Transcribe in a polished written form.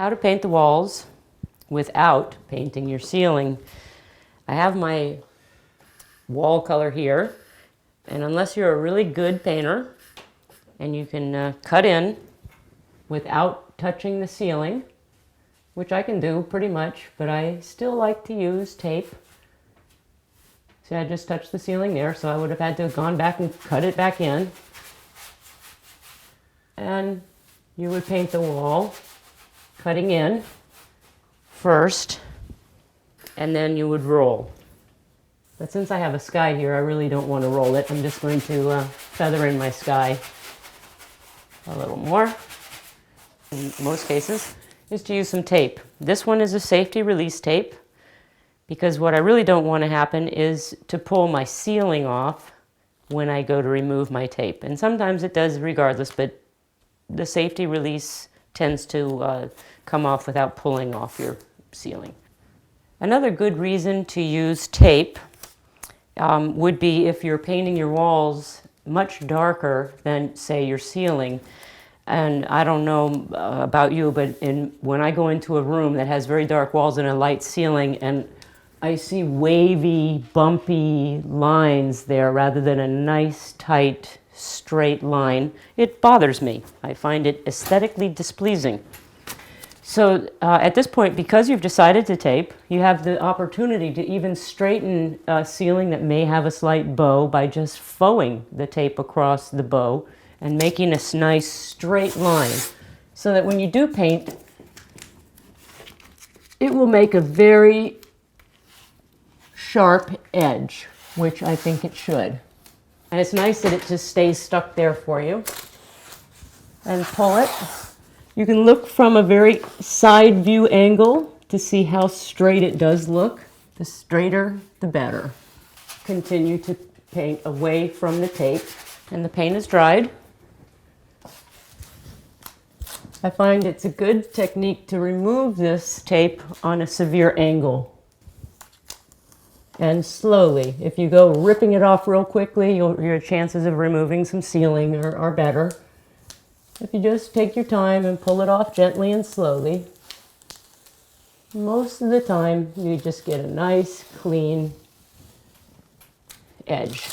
how to paint the walls without painting your ceiling. I have my wall color here, and unless you're a really good painter and you can cut in without touching the ceiling, which I can do pretty much, but I still like to use tape. See, I just touched the ceiling there, so I would have had to have gone back and cut it back in. And you would paint the wall, cutting in first, and then you would roll. But since I have a sky here, I really don't want to roll it. I'm just going to feather in my sky a little more. In most cases, is to use some tape. This one is a safety release tape, because what I really don't want to happen is to pull my ceiling off when I go to remove my tape. And sometimes it does regardless, but the safety release tends to come off without pulling off your ceiling. Another good reason to use tape would be if you're painting your walls much darker than, say, your ceiling. And I don't know about you, but when I go into a room that has very dark walls and a light ceiling, and I see wavy, bumpy lines there rather than a nice, tight, straight line, it bothers me. I find it aesthetically displeasing. So at this point, because you've decided to tape, you have the opportunity to even straighten a ceiling that may have a slight bow by just fauxing the tape across the bow and making a nice straight line, so that when you do paint, it will make a very sharp edge, which I think it should. And it's nice that it just stays stuck there for you. And pull it. You can look from a very side view angle to see how straight it does look. The straighter, the better. Continue to paint away from the tape, and the paint is dried. I find it's a good technique to remove this tape on a severe angle. And slowly. If you go ripping it off real quickly, your chances of removing some ceiling are better. If you just take your time and pull it off gently and slowly, most of the time you just get a nice, clean edge.